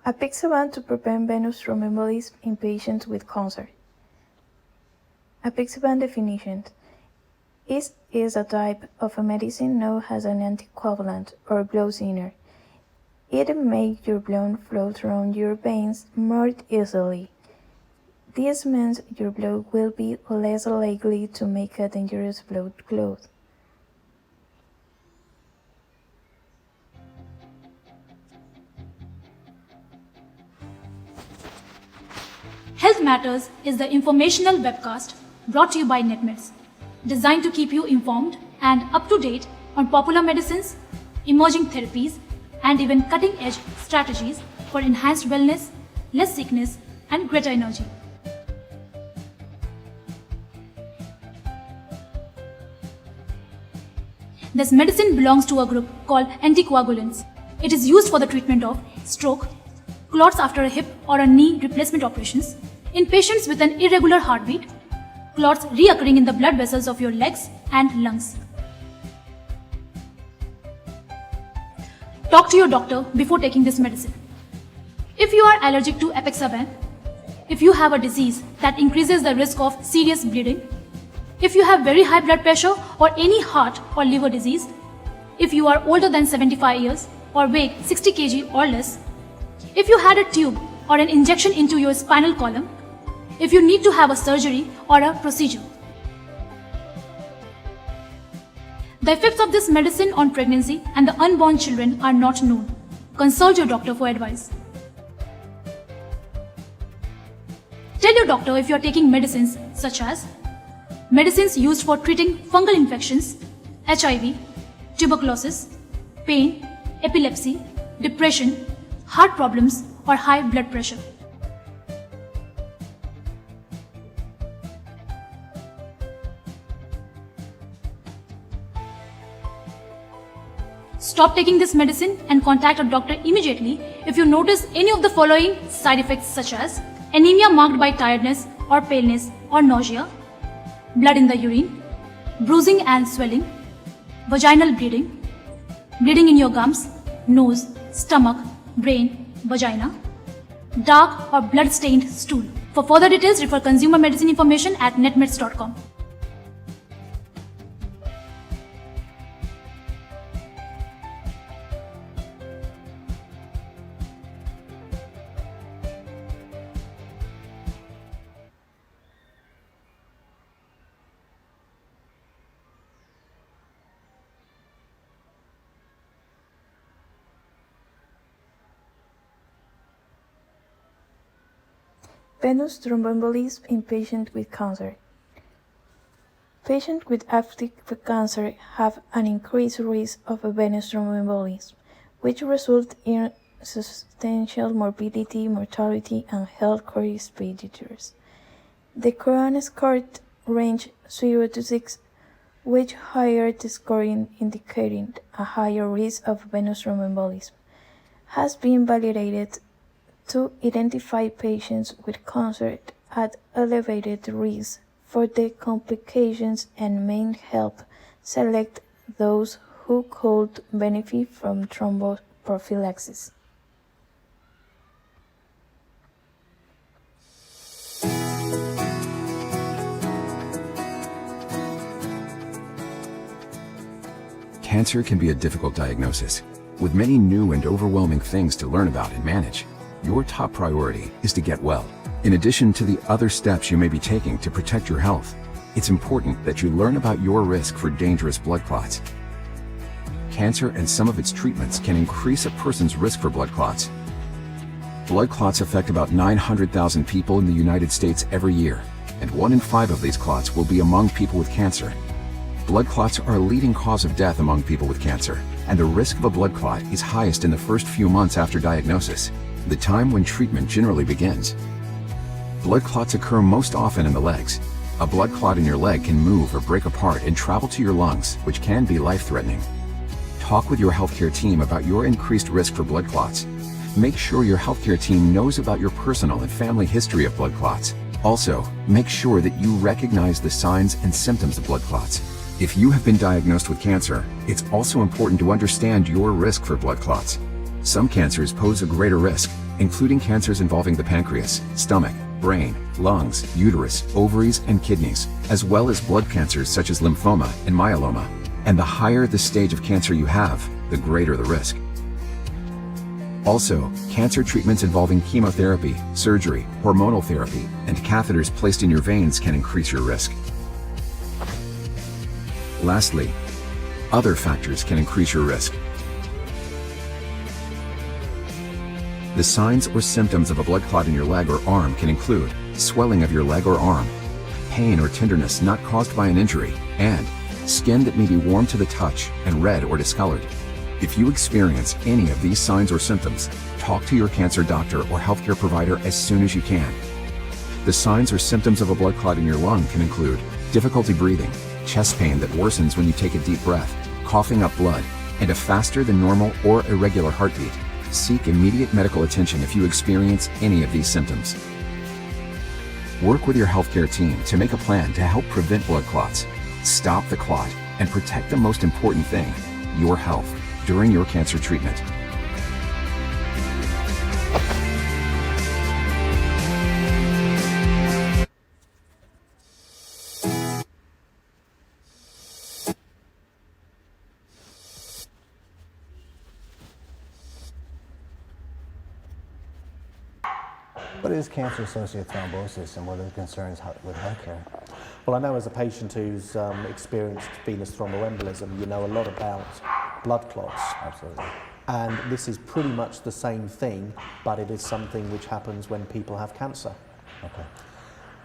Apixaban to prevent venous thromboembolism in patients with cancer. Apixaban definition. It is a type of a medicine known as an anticoagulant or blood thinner. It makes your blood flow through your veins more easily. This means your blood will be less likely to make a dangerous blood clot. Health Matters is the informational webcast brought to you by NetMeds, designed to keep you informed and up to date on popular medicines, emerging therapies, and even cutting-edge strategies for enhanced wellness, less sickness, and greater energy. This medicine belongs to a group called anticoagulants. It is used for the treatment of stroke, clots after a hip or a knee replacement operations, in patients with an irregular heartbeat, clots reoccurring in the blood vessels of your legs and lungs. Talk to your doctor before taking this medicine. If you are allergic to apixaban, if you have a disease that increases the risk of serious bleeding, if you have very high blood pressure or any heart or liver disease, if you are older than 75 years or weigh 60 kg or less, if you had a tube or an injection into your spinal column, if you need to have a surgery or a procedure. The effects of this medicine on pregnancy and the unborn children are not known. Consult your doctor for advice. Tell your doctor if you are taking medicines such as medicines used for treating fungal infections, HIV, tuberculosis, pain, epilepsy, depression, heart problems, or high blood pressure. Stop taking this medicine and contact a doctor immediately if you notice any of the following side effects such as anemia marked by tiredness or paleness or nausea, blood in the urine, bruising and swelling, vaginal bleeding, bleeding in your gums, nose, stomach, brain, vagina, dark or blood-stained stool. For further details, refer consumer medicine information at netmeds.com. Venous thromboembolism in patients with cancer. Patients with active cancer have an increased risk of a venous thromboembolism, which results in substantial morbidity, mortality, and healthcare expenditures. The Coroner score range 0 to 6, which higher the scoring indicating a higher risk of venous thromboembolism, has been validated to identify patients with cancer at elevated risk for the complications and may help select those who could benefit from thromboprophylaxis. Cancer can be a difficult diagnosis, with many new and overwhelming things to learn about and manage. Your top priority is to get well. In addition to the other steps you may be taking to protect your health, it's important that you learn about your risk for dangerous blood clots. Cancer and some of its treatments can increase a person's risk for blood clots. Blood clots affect about 900,000 people in the United States every year, and 1 in 5 of these clots will be among people with cancer. Blood clots are a leading cause of death among people with cancer, and the risk of a blood clot is highest in the first few months after diagnosis, the time when treatment generally begins. Blood clots occur most often in the legs. A blood clot in your leg can move or break apart and travel to your lungs, which can be life-threatening. Talk with your healthcare team about your increased risk for blood clots. Make sure your healthcare team knows about your personal and family history of blood clots. Also, make sure that you recognize the signs and symptoms of blood clots. If you have been diagnosed with cancer, it's also important to understand your risk for blood clots. Some cancers pose a greater risk, including cancers involving the pancreas, stomach, brain, lungs, uterus, ovaries, and kidneys, as well as blood cancers such as lymphoma and myeloma. And the higher the stage of cancer you have, the greater the risk. Also, cancer treatments involving chemotherapy, surgery, hormonal therapy, and catheters placed in your veins can increase your risk. Lastly, other factors can increase your risk. The signs or symptoms of a blood clot in your leg or arm can include swelling of your leg or arm, pain or tenderness not caused by an injury, and skin that may be warm to the touch and red or discolored. If you experience any of these signs or symptoms, talk to your cancer doctor or healthcare provider as soon as you can. The signs or symptoms of a blood clot in your lung can include difficulty breathing, chest pain that worsens when you take a deep breath, coughing up blood, and a faster than normal or irregular heartbeat. Seek immediate medical attention if you experience any of these symptoms. Work with your healthcare team to make a plan to help prevent blood clots, stop the clot, and protect the most important thing, your health, during your cancer treatment. What is cancer-associated thrombosis and what are the concerns with healthcare? Well, I know as a patient who's experienced venous thromboembolism, you know a lot about blood clots. Absolutely. And this is pretty much the same thing, but it is something which happens when people have cancer. Okay.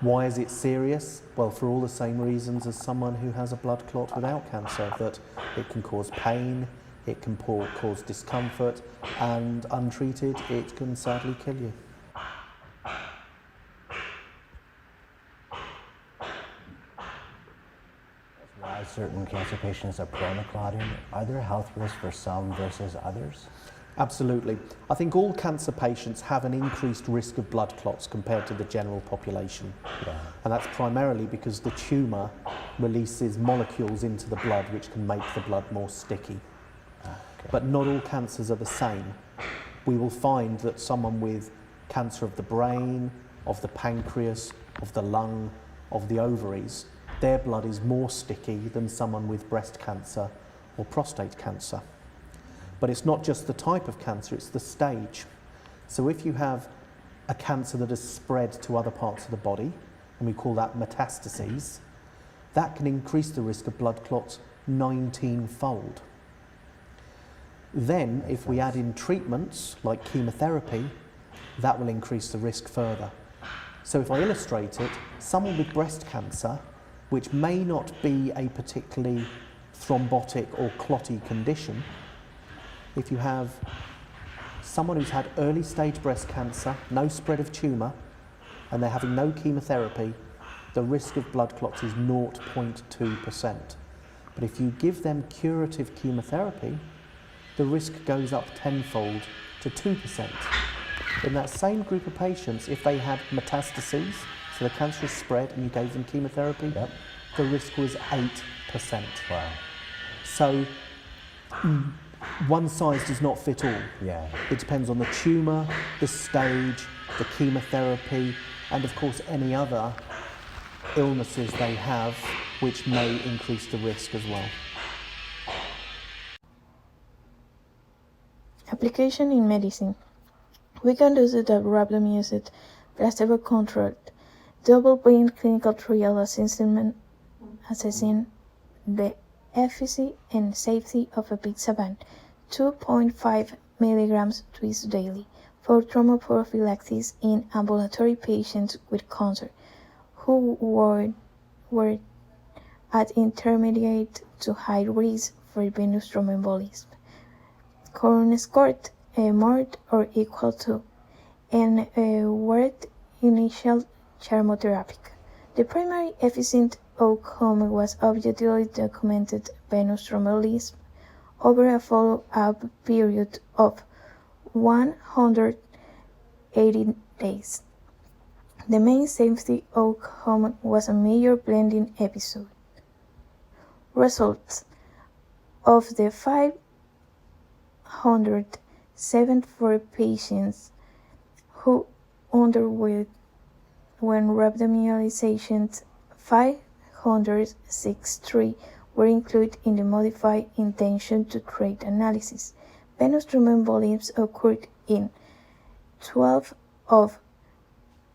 Why is it serious? Well, for all the same reasons as someone who has a blood clot without cancer, that it can cause pain, it can cause discomfort, and untreated, it can sadly kill you. Why certain cancer patients are prone to clotting? Are there health risks for some versus others? Absolutely. I think all cancer patients have an increased risk of blood clots compared to the general population. Yeah. And that's primarily because the tumour releases molecules into the blood which can make the blood more sticky. Okay. But not all cancers are the same. We will find that someone with cancer of the brain, of the pancreas, of the lung, of the ovaries, their blood is more sticky than someone with breast cancer or prostate cancer. But it's not just the type of cancer, it's the stage. So if you have a cancer that has spread to other parts of the body, and we call that metastases, that can increase the risk of blood clots 19-fold. Then, if we add in treatments like chemotherapy, that will increase the risk further. So if I illustrate it, someone with breast cancer, which may not be a particularly thrombotic or clotty condition, if you have someone who's had early stage breast cancer, no spread of tumour, and they're having no chemotherapy, the risk of blood clots is 0.2%. But if you give them curative chemotherapy, the risk goes up tenfold to 2%. In that same group of patients, if they had metastases, so the cancer is spread and you gave them chemotherapy, Yep. the risk was 8%. Wow. So one size does not fit all. Yeah. It depends on the tumour, the stage, the chemotherapy, and of course any other illnesses they have which may increase the risk as well. Application in medicine. We can use the randomized, placebo-controlled, double-blind clinical trial assessing the efficacy and safety of apixaban 2.5 milligrams twice daily for thromboprophylaxis in ambulatory patients with cancer who were at intermediate to high risk for venous thromboembolism. Current score more or equal to, and were initial chemotherapy. The primary efficient outcome was objectively documented venous thromboembolism over a follow-up period of 180 days. The main safety outcome was a major bleeding episode. Results of the 574 patients who underwent randomization 563 were included in the modified intention to treat analysis. Venous thromboembolisms occurred in 12 of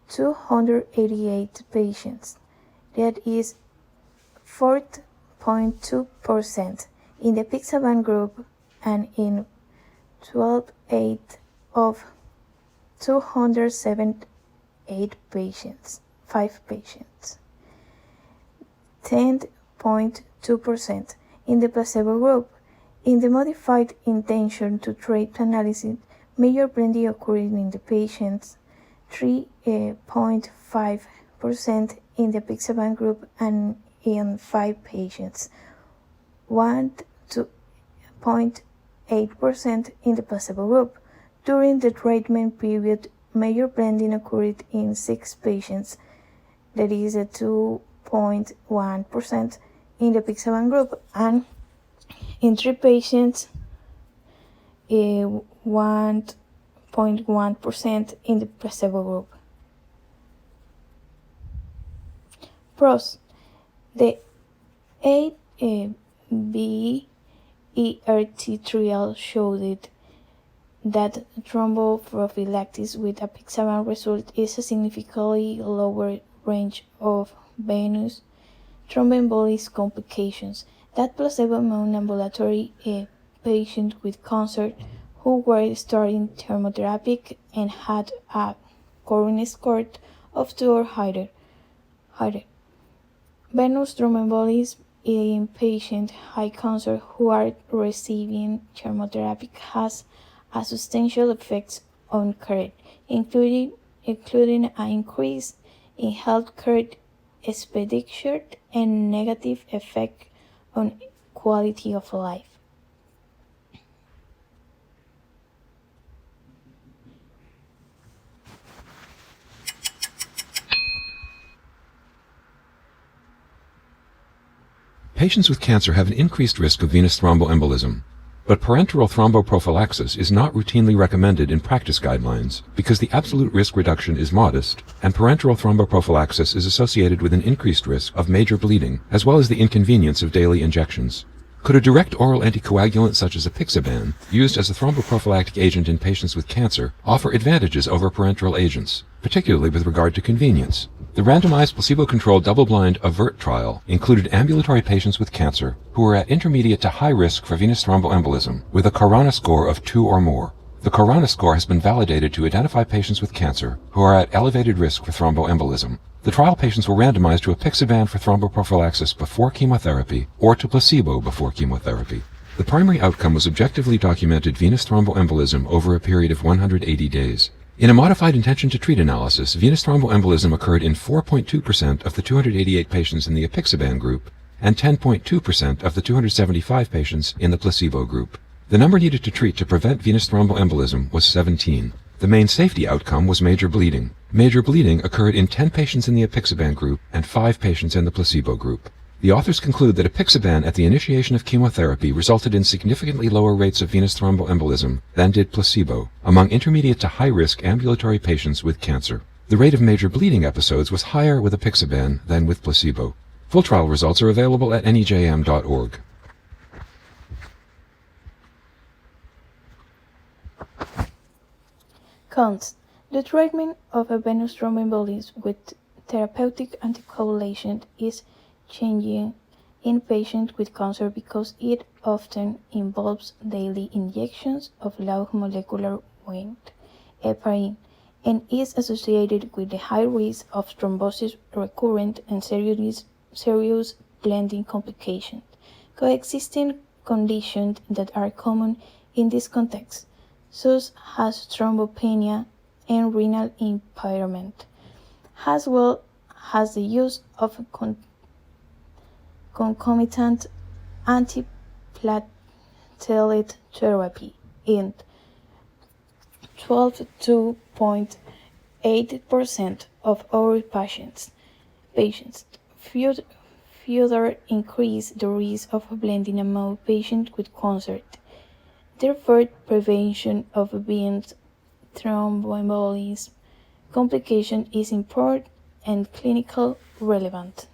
288 patients, that is 4.2% in the Pixaban group, and in 12.8 of 278 patients, 5 patients. 10.2% in the placebo group. In the modified intention to treat analysis, major blending occurred in the patients, 3.5% in the Pixaban group, and in 5 patients, 1.8% in the placebo group. During the treatment period, major blending occurred in 6 patients, that is 2.1% in the Pixaban group, and in 3 patients, 1.1% in the placebo group. Pros: the ABERT trial showed that thromboprophylaxis with apixaban result is a significantly lower range of venous thromboembolism complications that placebo among ambulatory patients with cancer who were starting chemotherapy and had a current score of 2 or higher. Venous thromboembolism in patients high cancer who are receiving chemotherapy has a substantial effects on care, including an increase in healthcare expenditure and negative effect on quality of life. Patients with cancer have an increased risk of venous thromboembolism, but parenteral thromboprophylaxis is not routinely recommended in practice guidelines because the absolute risk reduction is modest, and parenteral thromboprophylaxis is associated with an increased risk of major bleeding, as well as the inconvenience of daily injections. Could a direct oral anticoagulant such as apixaban, used as a thromboprophylactic agent in patients with cancer, offer advantages over parenteral agents, particularly with regard to convenience? The randomized placebo-controlled double-blind AVERT trial included ambulatory patients with cancer who were at intermediate to high risk for venous thromboembolism with a Corona score of 2 or more. The Corona score has been validated to identify patients with cancer who are at elevated risk for thromboembolism. The trial patients were randomized to apixaban for thromboprophylaxis before chemotherapy or to placebo before chemotherapy. The primary outcome was objectively documented venous thromboembolism over a period of 180 days. In a modified intention-to-treat analysis, venous thromboembolism occurred in 4.2% of the 288 patients in the apixaban group and 10.2% of the 275 patients in the placebo group. The number needed to treat to prevent venous thromboembolism was 17. The main safety outcome was major bleeding. Major bleeding occurred in 10 patients in the apixaban group and 5 patients in the placebo group. The authors conclude that apixaban at the initiation of chemotherapy resulted in significantly lower rates of venous thromboembolism than did placebo among intermediate to high-risk ambulatory patients with cancer. The rate of major bleeding episodes was higher with apixaban than with placebo. Full trial results are available at nejm.org. Cons: the treatment of a venous thromboembolism with therapeutic anticoagulation is changing in patients with cancer because it often involves daily injections of low molecular weight heparin and is associated with the high risk of thrombosis, recurrent and serious blending complications. Coexisting conditions that are common in this context, such as thrombopenia and renal impairment, as well as the use of concomitant antiplatelet therapy in 12.8% of our patients further increase the risk of blending among patients with cancer. Therefore, prevention of venous thromboembolism complication is important and clinical relevant.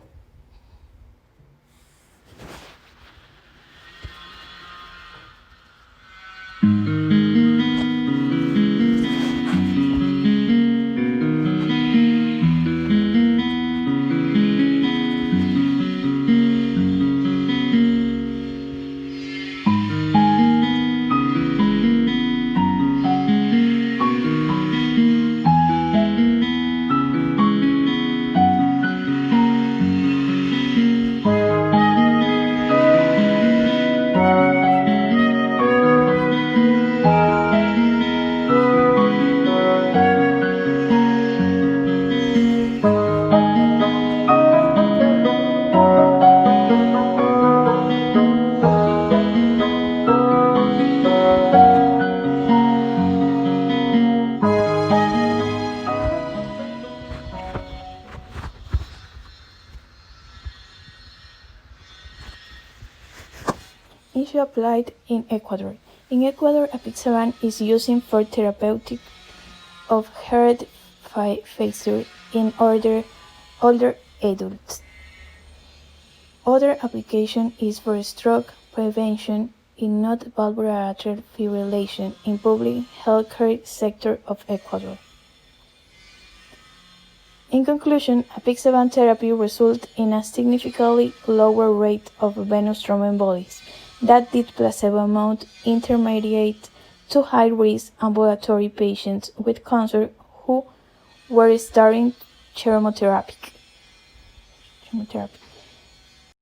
Issue applied in Ecuador. In Ecuador, apixaban is used for therapeutic of heart failure in older adults. Other application is for stroke prevention in non-valvular atrial fibrillation in public healthcare sector of Ecuador. In conclusion, apixaban therapy results in a significantly lower rate of venous thromboembolism than did placebo among intermediate to high-risk ambulatory patients with cancer who were starting chemotherapy.